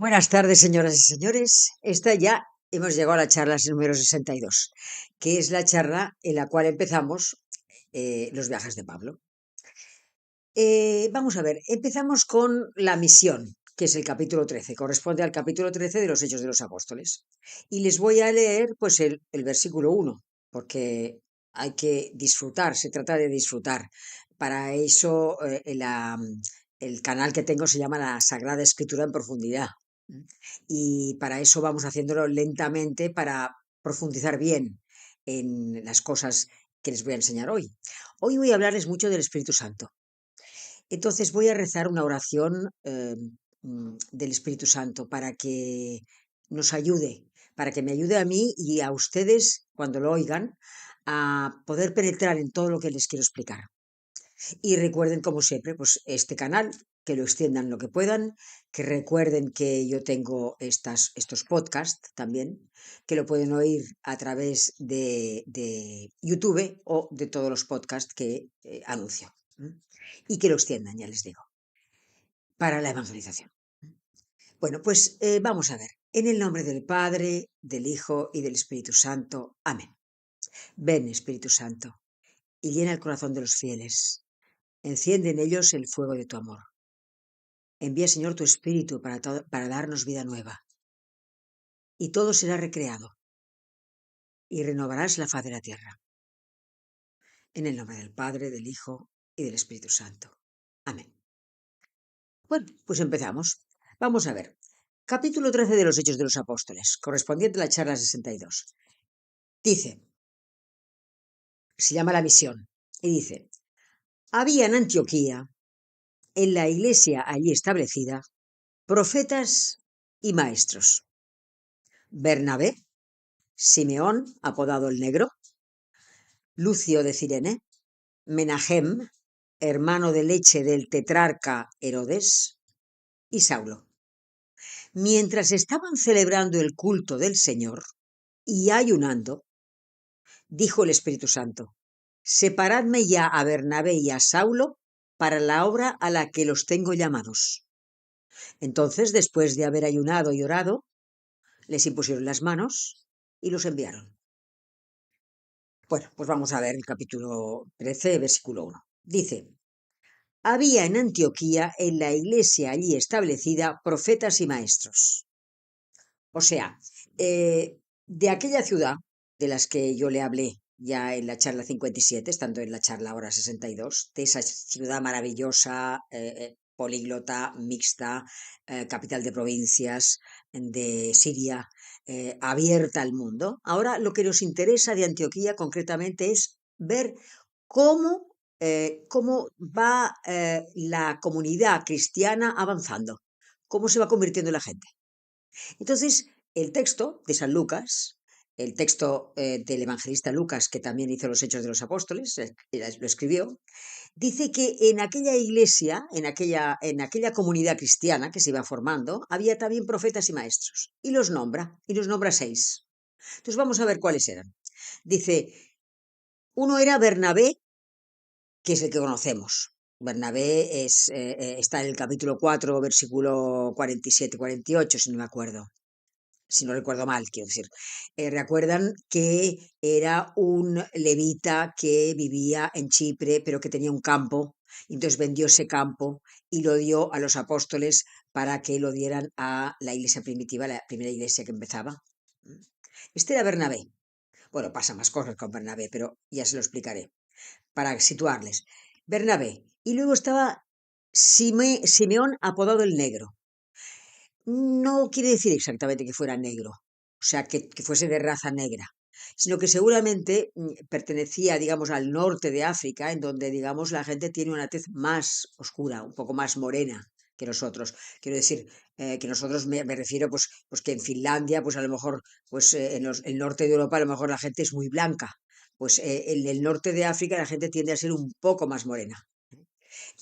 Buenas tardes, señoras y señores. Esta ya hemos llegado a la charla número 62, que es la charla en la cual empezamos los viajes de Pablo. Vamos a ver, empezamos con la misión, que es el capítulo 13, corresponde al capítulo 13 de los Hechos de los Apóstoles. Y les voy a leer pues el versículo 1, porque hay que disfrutar, se trata de disfrutar. Para eso el canal que tengo se llama La Sagrada Escritura en Profundidad. Y para eso vamos haciéndolo lentamente para profundizar bien en las cosas que les voy a enseñar hoy. Hoy voy a hablarles mucho del Espíritu Santo. Entonces voy a rezar una oración del Espíritu Santo para que nos ayude, para que me ayude a mí y a ustedes cuando lo oigan a poder penetrar en todo lo que les quiero explicar. Y recuerden, como siempre, pues este canal, que lo extiendan lo que puedan, que recuerden que yo tengo estos podcasts también, que lo pueden oír a través de YouTube o de todos los podcasts que anuncio. Y que lo extiendan, ya les digo, para la evangelización. Bueno, pues vamos a ver. En el nombre del Padre, del Hijo y del Espíritu Santo. Amén. Ven, Espíritu Santo, y llena el corazón de los fieles. Enciende en ellos el fuego de tu amor. Envía, Señor, tu Espíritu para darnos vida nueva. Y todo será recreado. Y renovarás la faz de la tierra. En el nombre del Padre, del Hijo y del Espíritu Santo. Amén. Bueno, pues empezamos. Vamos a ver. Capítulo 13 de los Hechos de los Apóstoles, correspondiente a la charla 62. Dice, se llama la misión, y dice, había en Antioquía, en la iglesia allí establecida, profetas y maestros. Bernabé, Simeón, apodado el Negro, Lucio de Cirene, Menahem, hermano de leche del tetrarca Herodes, y Saulo. Mientras estaban celebrando el culto del Señor y ayunando, dijo el Espíritu Santo, separadme ya a Bernabé y a Saulo para la obra a la que los tengo llamados. Entonces, después de haber ayunado y orado, les impusieron las manos y los enviaron. Bueno, pues vamos a ver el capítulo 13, versículo 1. Dice, había en Antioquía, en la iglesia allí establecida, profetas y maestros. O sea, de aquella ciudad de las que yo le hablé ya en la charla 57, estando en la charla ahora 62, de esa ciudad maravillosa, políglota, mixta, capital de provincias, de Siria, abierta al mundo. Ahora lo que nos interesa de Antioquía concretamente es ver cómo va la comunidad cristiana avanzando, cómo se va convirtiendo la gente. Entonces, el texto de San Lucas, el texto del evangelista Lucas, que también hizo los Hechos de los Apóstoles, lo escribió, dice que en aquella iglesia, en aquella comunidad cristiana que se iba formando, había también profetas y maestros, y los nombra 6. Entonces vamos a ver cuáles eran. Dice, uno era Bernabé, que es el que conocemos. Bernabé está en el capítulo 4, versículo 47-48, si no me acuerdo. Si no recuerdo mal, quiero decir. Recuerdan que era un levita que vivía en Chipre, pero que tenía un campo, y entonces vendió ese campo y lo dio a los apóstoles para que lo dieran a la iglesia primitiva, la primera iglesia que empezaba. Este era Bernabé. Bueno, pasa más cosas con Bernabé, pero ya se lo explicaré para situarles. Bernabé. Y luego estaba Simeón, apodado el Negro. No quiere decir exactamente que fuera negro, o sea, que fuese de raza negra, sino que seguramente pertenecía, digamos, al norte de África, en donde, digamos, la gente tiene una tez más oscura, un poco más morena que nosotros. Quiero decir, que nosotros me refiero, pues que en Finlandia, pues a lo mejor, pues en el norte de Europa, a lo mejor la gente es muy blanca. Pues en el norte de África la gente tiende a ser un poco más morena.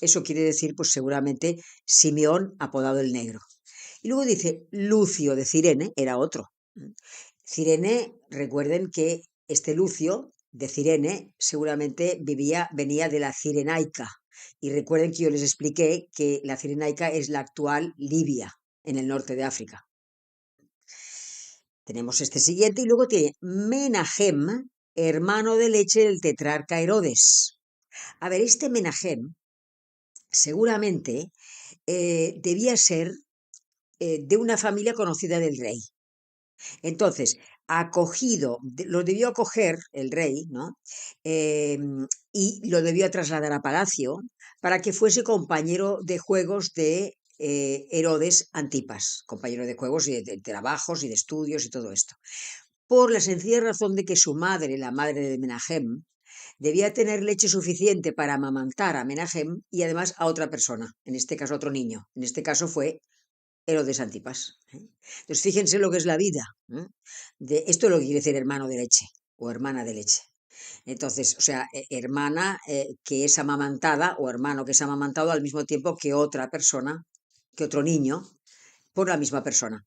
Eso quiere decir, pues seguramente, Simeón, apodado el Negro. Y luego dice, Lucio de Cirene era otro. Cirene, recuerden que este Lucio de Cirene seguramente venía de la Cirenaica. Y recuerden que yo les expliqué que la Cirenaica es la actual Libia. en el norte de África. Tenemos este siguiente y luego tiene Menahem, hermano de leche del tetrarca Herodes. A ver, este Menahem seguramente debía ser de una familia conocida del rey. Entonces, lo debió acoger el rey, ¿no? Y lo debió trasladar a palacio para que fuese compañero de juegos de Herodes Antipas, compañero de juegos y de trabajos y de estudios y todo esto. Por la sencilla razón de que su madre, la madre de Menahem, debía tener leche suficiente para amamantar a Menahem y además a otra persona, en este caso a otro niño. En este caso fue Herodes Antipas. Entonces, fíjense lo que es la vida. Esto es lo que quiere decir hermano de leche o hermana de leche. Entonces, o sea, hermana que es amamantada o hermano que es amamantado al mismo tiempo que otra persona, que otro niño, por la misma persona.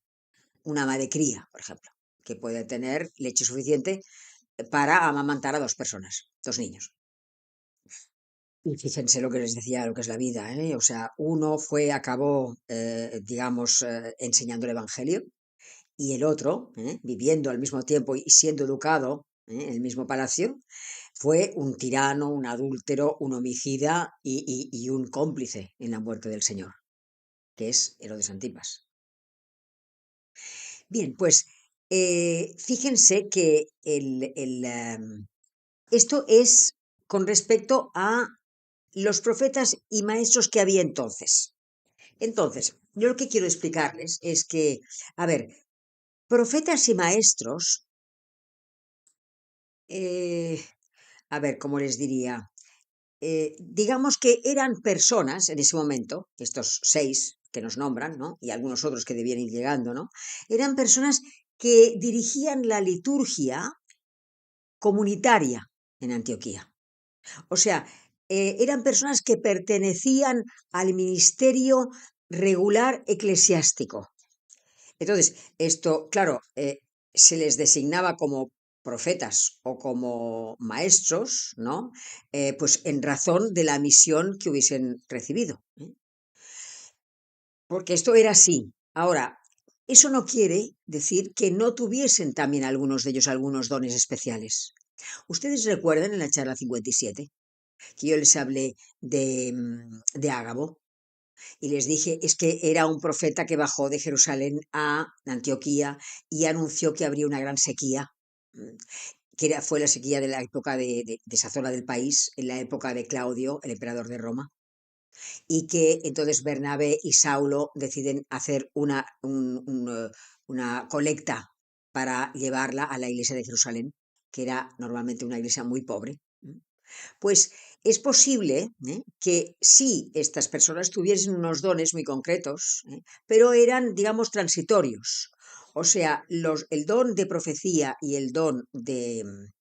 Una madre cría, por ejemplo, que puede tener leche suficiente para amamantar a dos personas, dos niños. Y fíjense lo que les decía, lo que es la vida, ¿eh? O sea, acabó, digamos, enseñando el Evangelio, y el otro, viviendo al mismo tiempo y siendo educado en el mismo palacio, fue un tirano, un adúltero, un homicida y un cómplice en la muerte del Señor, que es Herodes Antipas. Bien, pues fíjense que esto es con respecto a los profetas y maestros que había entonces. Entonces, yo lo que quiero explicarles es que, a ver, profetas y maestros, a ver, ¿cómo les diría? Digamos que eran personas en ese momento, estos 6 que nos nombran, ¿no? Y algunos otros que debían ir llegando, ¿no? Eran personas que dirigían la liturgia comunitaria en Antioquía. O sea, eran personas que pertenecían al ministerio regular eclesiástico. Entonces, esto, claro, se les designaba como profetas o como maestros, ¿no? Pues en razón de la misión que hubiesen recibido. Porque esto era así. Ahora, eso no quiere decir que no tuviesen también algunos de ellos algunos dones especiales. Ustedes recuerdan en la charla 57 que yo les hablé de Ágabo, y les dije, es que era un profeta que bajó de Jerusalén a Antioquía y anunció que habría una gran sequía, que fue la sequía de la época de esa zona del país, en la época de Claudio, el emperador de Roma, y que entonces Bernabé y Saulo deciden hacer una colecta para llevarla a la iglesia de Jerusalén, que era normalmente una iglesia muy pobre. Pues es posible que sí, estas personas tuviesen unos dones muy concretos, pero eran, digamos, transitorios. O sea, el don de profecía y el don de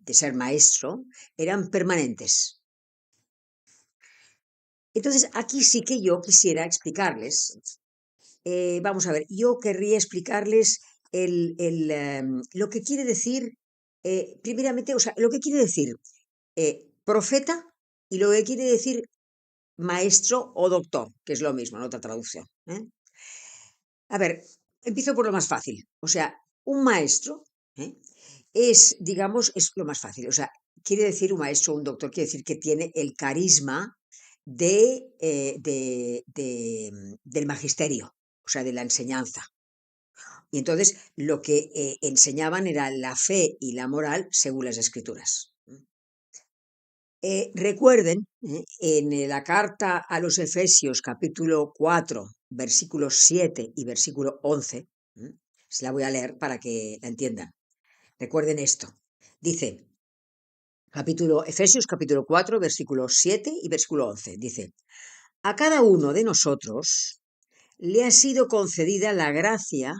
ser maestro eran permanentes. Entonces, aquí sí que yo quisiera explicarles, vamos a ver, yo querría explicarles lo que quiere decir, primeramente, o sea, lo que quiere decir profeta y lo que quiere decir maestro o doctor, que es lo mismo en otra traducción. A ver, empiezo por lo más fácil. O sea, un maestro digamos, es lo más fácil. O sea, quiere decir un maestro o un doctor, quiere decir que tiene el carisma del magisterio, o sea, de la enseñanza. Y entonces lo que enseñaban era la fe y la moral según las escrituras. Recuerden, en la carta a los Efesios capítulo 4, versículos 7 y versículo 11, se la voy a leer para que la entiendan. Recuerden esto. Dice, Efesios capítulo 4, versículos 7 y versículo 11. Dice, a cada uno de nosotros le ha sido concedida la gracia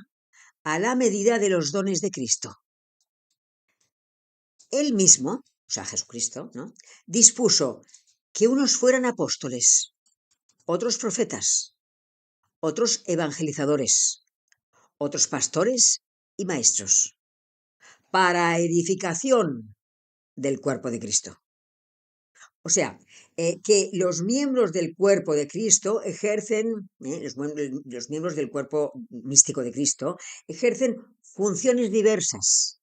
a la medida de los dones de Cristo. Él mismo, o sea, Jesucristo, ¿no?, dispuso que unos fueran apóstoles, otros profetas, otros evangelizadores, otros pastores y maestros, para edificación del cuerpo de Cristo, O sea, que los miembros del cuerpo de Cristo ejercen, los miembros del cuerpo místico de Cristo ejercen funciones diversas,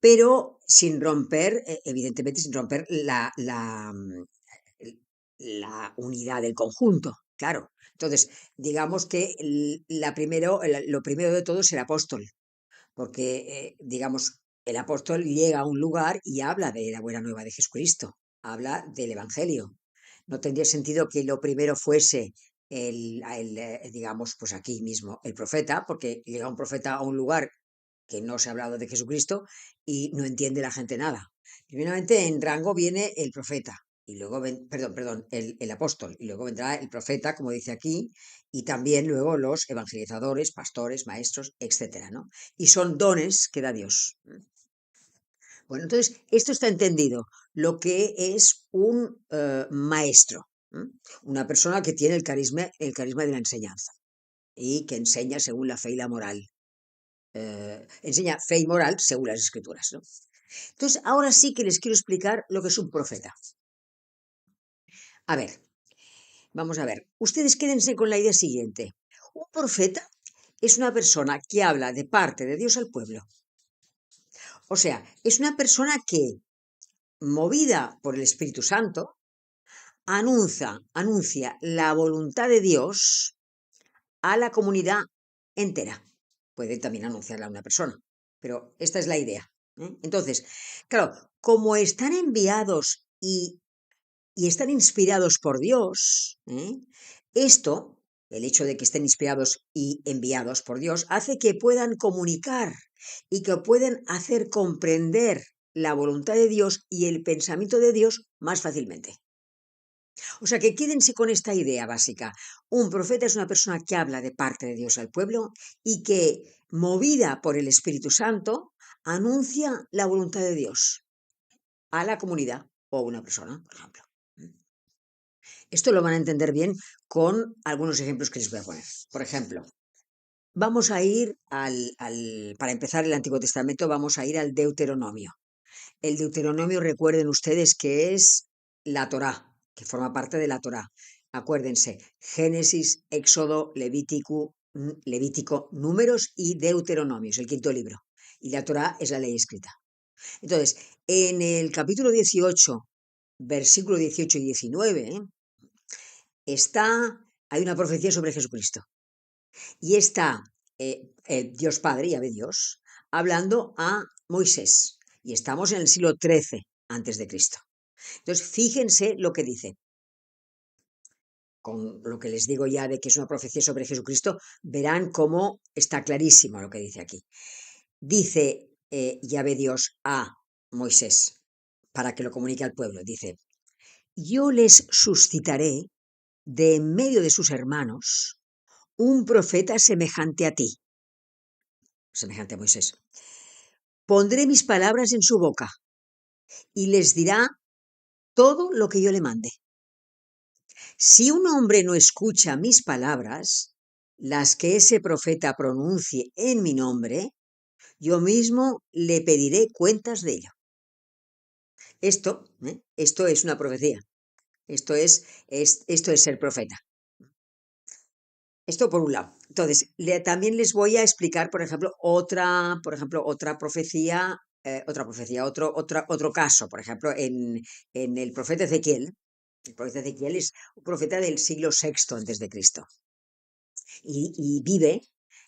pero sin romper, evidentemente sin romper la unidad del conjunto, claro. Entonces, digamos que lo primero de todo es el apóstol, porque, digamos, el apóstol llega a un lugar y habla de la buena nueva de Jesucristo, habla del Evangelio. No tendría sentido que lo primero fuese digamos, pues aquí mismo, el profeta, porque llega un profeta a un lugar que no se ha hablado de Jesucristo y no entiende la gente nada. Primeramente en rango viene el profeta, y luego, perdón, el apóstol, y luego vendrá el profeta, como dice aquí, y también luego los evangelizadores, pastores, maestros, etcétera, ¿no? Y son dones que da Dios. Bueno, entonces, esto está entendido, lo que es un maestro, una persona que tiene el carisma de la enseñanza y que enseña según la fe y la moral. Enseña fe y moral según las escrituras, ¿no? Entonces, ahora sí que les quiero explicar lo que es un profeta. A ver, vamos a ver. Ustedes quédense con la idea siguiente. Un profeta es una persona que habla de parte de Dios al pueblo. O sea, es una persona que, movida por el Espíritu Santo, anuncia la voluntad de Dios a la comunidad entera. Puede también anunciarla a una persona, pero esta es la idea. Entonces, claro, como están enviados y están inspirados por Dios, esto, el hecho de que estén inspirados y enviados por Dios, hace que puedan comunicar y que puedan hacer comprender la voluntad de Dios y el pensamiento de Dios más fácilmente. O sea que quédense con esta idea básica. Un profeta es una persona que habla de parte de Dios al pueblo y que, movida por el Espíritu Santo, anuncia la voluntad de Dios a la comunidad o a una persona, por ejemplo. Esto lo van a entender bien con algunos ejemplos que les voy a poner. Por ejemplo, vamos a ir para empezar el Antiguo Testamento, vamos a ir al Deuteronomio. El Deuteronomio, recuerden ustedes que es la Torá, que forma parte de la Torá. Acuérdense, Génesis, Éxodo, Levítico, Números y Deuteronomio, es el quinto libro. Y la Torá es la ley escrita. Entonces, en el capítulo 18, versículo 18 y 19, hay una profecía sobre Jesucristo. Y está el Dios Padre, Yahvé Dios, hablando a Moisés. Y estamos en el siglo XIII antes de Cristo. Entonces, fíjense lo que dice. Con lo que les digo ya de que es una profecía sobre Jesucristo, verán cómo está clarísimo lo que dice aquí. Dice Yahvé Dios a Moisés, para que lo comunique al pueblo, dice: yo les suscitaré de en medio de sus hermanos un profeta semejante a ti, semejante a Moisés. Pondré mis palabras en su boca y les dirá todo lo que yo le mande. Si un hombre no escucha mis palabras, las que ese profeta pronuncie en mi nombre, yo mismo le pediré cuentas de ello. Esto es una profecía. Esto es ser profeta. Esto por un lado. Entonces, también les voy a explicar, por ejemplo, otra profecía, otro caso, por ejemplo, en el profeta Ezequiel. El profeta Ezequiel es un profeta del siglo VI antes de Cristo y vive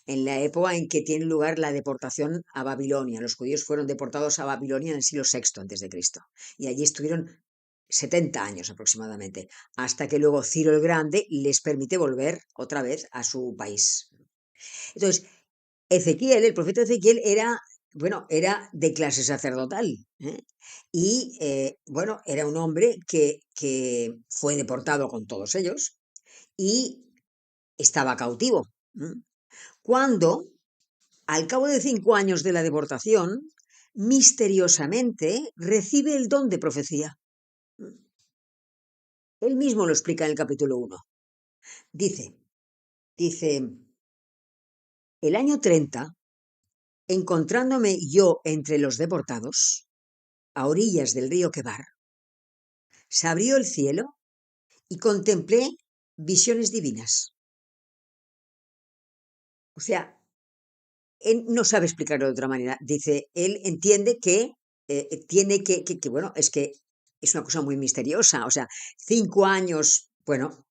en la época en que tiene lugar la deportación a Babilonia. Los judíos fueron deportados a Babilonia en el siglo VI antes de Cristo y allí estuvieron 70 años aproximadamente, hasta que luego Ciro el Grande les permite volver otra vez a su país. Entonces, Ezequiel, el profeta Ezequiel, era de clase sacerdotal, y era un hombre que fue deportado con todos ellos y estaba cautivo. Cuando, al cabo de 5 años de la deportación, misteriosamente recibe el don de profecía. Él mismo lo explica en el capítulo 1. Dice, el año 30, encontrándome yo entre los deportados, a orillas del río Quebar, se abrió el cielo y contemplé visiones divinas. O sea, él no sabe explicarlo de otra manera. Dice, él entiende que tiene que, bueno, es que es una cosa muy misteriosa. O sea, 5 años, bueno,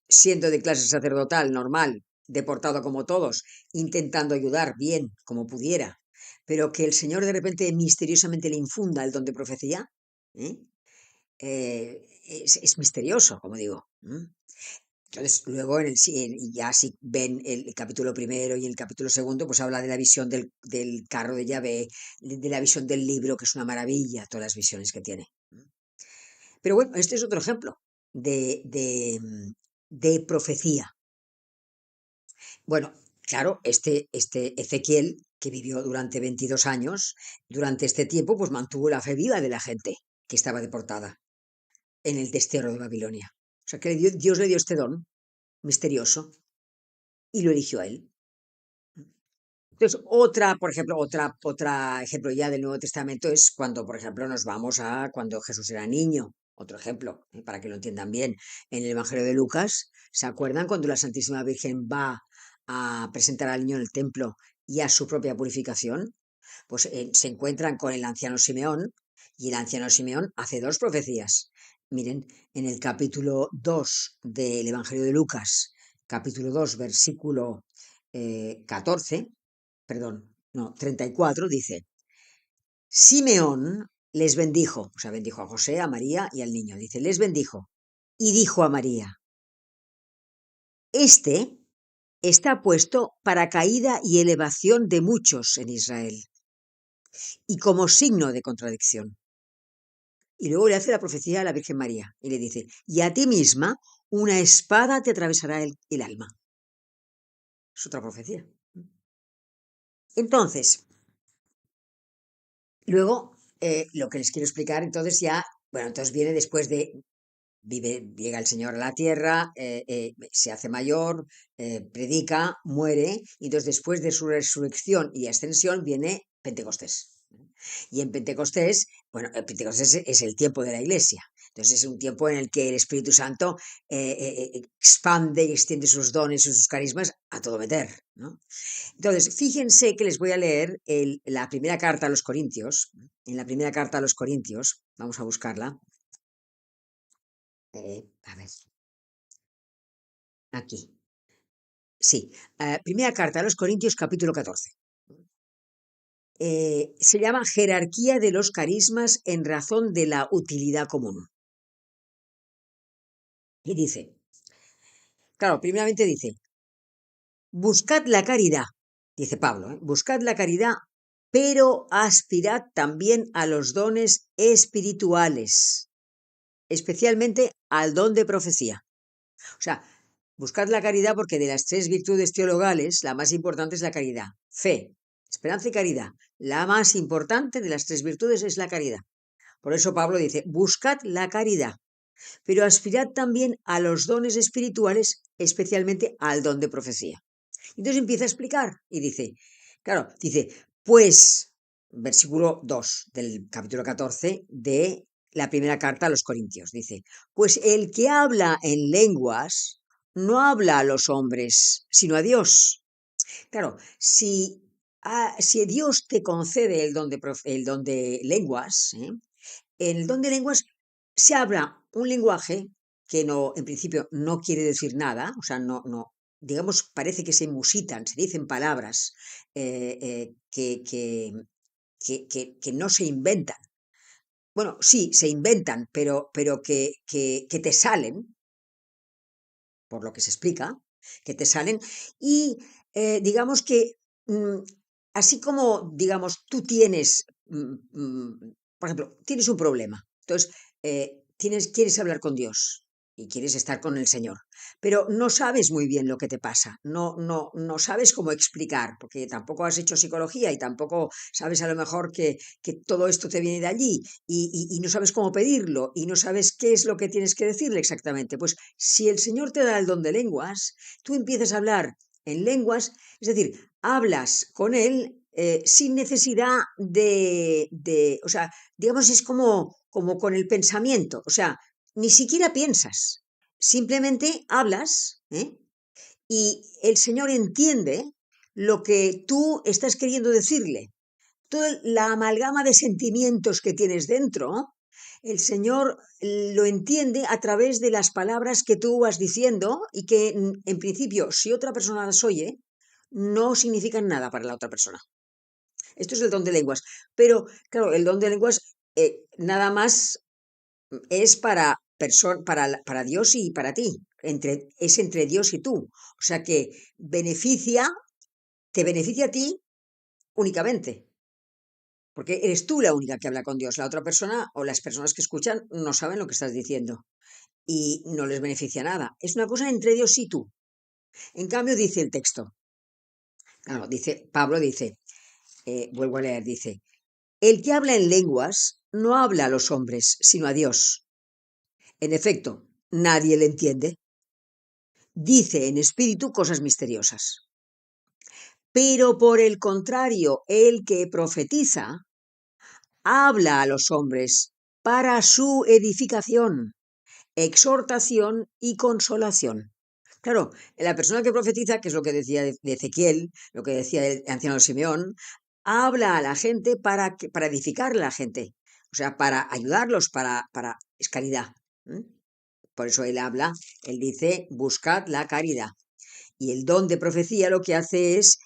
siendo de clase sacerdotal normal, deportado como todos, intentando ayudar bien como pudiera, pero que el Señor de repente misteriosamente le infunda el don de profecía, ¿eh? Es misterioso, como digo. Entonces, luego ya si ven el capítulo primero y el capítulo segundo, pues habla de la visión del carro de Yahvé, de la visión del libro, que es una maravilla, todas las visiones que tiene. Pero bueno, este es otro ejemplo de profecía. Bueno, claro, este Ezequiel, que vivió durante 22 años, durante este tiempo, pues mantuvo la fe viva de la gente que estaba deportada en el destierro de Babilonia. O sea, que Dios le dio este don misterioso y lo eligió a él. Entonces, por ejemplo, otra ejemplo ya del Nuevo Testamento es cuando, por ejemplo, nos vamos a cuando Jesús era niño. Otro ejemplo, para que lo entiendan bien. En el Evangelio de Lucas, ¿se acuerdan cuando la Santísima Virgen va a presentar al niño en el templo y a su propia purificación? Pues se encuentran con el anciano Simeón y el anciano Simeón hace dos profecías. Miren, en el capítulo 2 del Evangelio de Lucas, capítulo 2, versículo 14, perdón, no, 34, dice, Simeón les bendijo, o sea, bendijo a José, a María y al niño, dice, les bendijo y dijo a María, este está puesto para caída y elevación de muchos en Israel y como signo de contradicción. Y luego le hace la profecía a la Virgen María y le dice, y a ti misma una espada te atravesará el alma. Es otra profecía. Entonces, luego, lo que les quiero explicar, entonces ya, bueno, entonces viene después de, llega el Señor a la tierra, se hace mayor, predica, muere, y entonces después de su resurrección y ascensión viene Pentecostés. Y en Pentecostés, bueno, Pentecostés es el tiempo de la Iglesia. Entonces es un tiempo en el que el Espíritu Santo expande y extiende sus dones y sus carismas a todo meter, ¿no? Entonces, fíjense que les voy a leer la primera carta a los Corintios. En la primera carta a los Corintios, vamos a buscarla. A ver, aquí. Sí, primera carta a los Corintios, capítulo 14. Se llama Jerarquía de los carismas en razón de la utilidad común. Y dice, claro, primeramente dice, buscad la caridad, dice Pablo, buscad la caridad, pero aspirad también a los dones espirituales, especialmente al don de profecía. O sea, buscad la caridad porque de las 3 virtudes teologales, la más importante es la caridad. Fe, esperanza y caridad. La más importante de las 3 virtudes es la caridad. Por eso Pablo dice, buscad la caridad, pero aspirad también a los dones espirituales, especialmente al don de profecía. Entonces empieza a explicar y dice, claro, dice, pues, versículo 2 del capítulo 14 de la primera carta a los Corintios, dice, pues el que habla en lenguas no habla a los hombres, sino a Dios. Claro, si Dios te concede el don de lenguas, en el don de lenguas se habla un lenguaje que no, en principio no quiere decir nada, o sea, digamos, parece que se musitan, se dicen palabras que no se inventan. Bueno, sí, se inventan, pero que te salen, por lo que se explica, que te salen, y digamos que así como, digamos, tú tienes, por ejemplo, tienes un problema, entonces quieres hablar con Dios y quieres estar con el Señor, pero no sabes muy bien lo que te pasa, no sabes cómo explicar, porque tampoco has hecho psicología y tampoco sabes a lo mejor que todo esto te viene de allí y no sabes cómo pedirlo y no sabes qué es lo que tienes que decirle exactamente. Pues si el Señor te da el don de lenguas, tú empiezas a hablar en lenguas, es decir, hablas con Él sin necesidad o sea, digamos, es como con el pensamiento, o sea, ni siquiera piensas, simplemente hablas, y el Señor entiende lo que tú estás queriendo decirle. Toda la amalgama de sentimientos que tienes dentro, el Señor lo entiende a través de las palabras que tú vas diciendo y que en principio, si otra persona las oye, no significan nada para la otra persona. Esto es el don de lenguas. Pero, claro, el don de lenguas nada más es para Dios y para ti. Es entre Dios y tú. O sea que te beneficia a ti únicamente. Porque eres tú la única que habla con Dios. La otra persona o las personas que escuchan no saben lo que estás diciendo y no les beneficia nada. Es una cosa entre Dios y tú. En cambio, dice el texto. Claro, Pablo dice, vuelvo a leer, dice, el que habla en lenguas no habla a los hombres, sino a Dios. En efecto, nadie le entiende. Dice en espíritu cosas misteriosas. Pero por el contrario, el que profetiza habla a los hombres para su edificación, exhortación y consolación. Claro, la persona que profetiza, que es lo que decía de Ezequiel, lo que decía el anciano Simeón, habla a la gente para edificar a la gente, o sea, para ayudarlos, es caridad. Por eso él dice, buscad la caridad. Y el don de profecía lo que hace es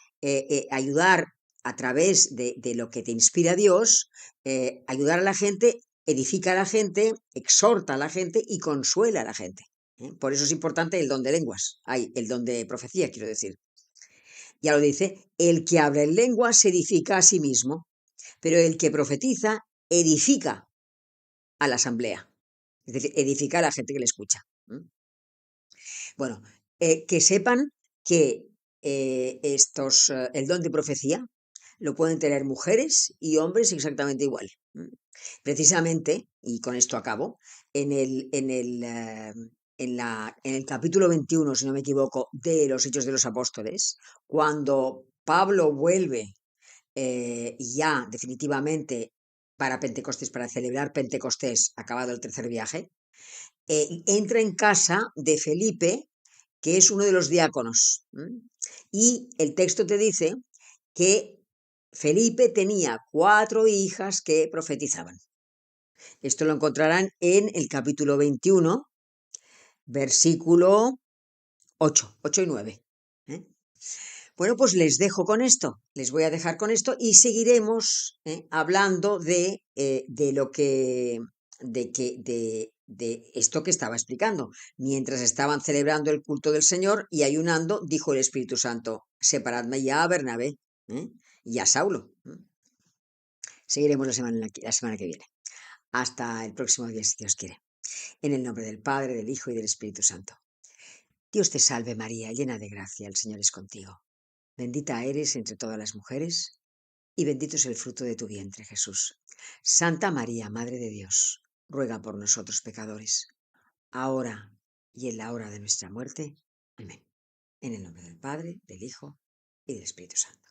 ayudar a través de lo que te inspira Dios, ayudar a la gente, edifica a la gente, exhorta a la gente y consuela a la gente. Por eso es importante el don de lenguas, el don de profecía, quiero decir. Ya lo dice, el que habla en lenguas se edifica a sí mismo, pero el que profetiza edifica a la asamblea, es decir, edifica a la gente que le escucha. Bueno, que sepan que el don de profecía lo pueden tener mujeres y hombres exactamente igual. Precisamente, y con esto acabo, en el capítulo 21, si no me equivoco, de los Hechos de los Apóstoles, cuando Pablo vuelve ya definitivamente para Pentecostés, para celebrar Pentecostés, acabado el tercer viaje, entra en casa de Felipe, que es uno de los diáconos. Y el texto te dice que Felipe tenía 4 hijas que profetizaban. Esto lo encontrarán en el capítulo 21, versículo 8 y 9. Bueno, pues les dejo con esto, les voy a dejar con esto y seguiremos hablando de lo que, de esto que estaba explicando. Mientras estaban celebrando el culto del Señor y ayunando, dijo el Espíritu Santo, separadme ya a Bernabé y a Saulo. Seguiremos la semana que viene. Hasta el próximo día, si Dios quiere. En el nombre del Padre, del Hijo y del Espíritu Santo. Dios te salve María, llena de gracia, el Señor es contigo. Bendita eres entre todas las mujeres, y bendito es el fruto de tu vientre, Jesús. Santa María, Madre de Dios, ruega por nosotros pecadores, ahora y en la hora de nuestra muerte. Amén. En el nombre del Padre, del Hijo y del Espíritu Santo.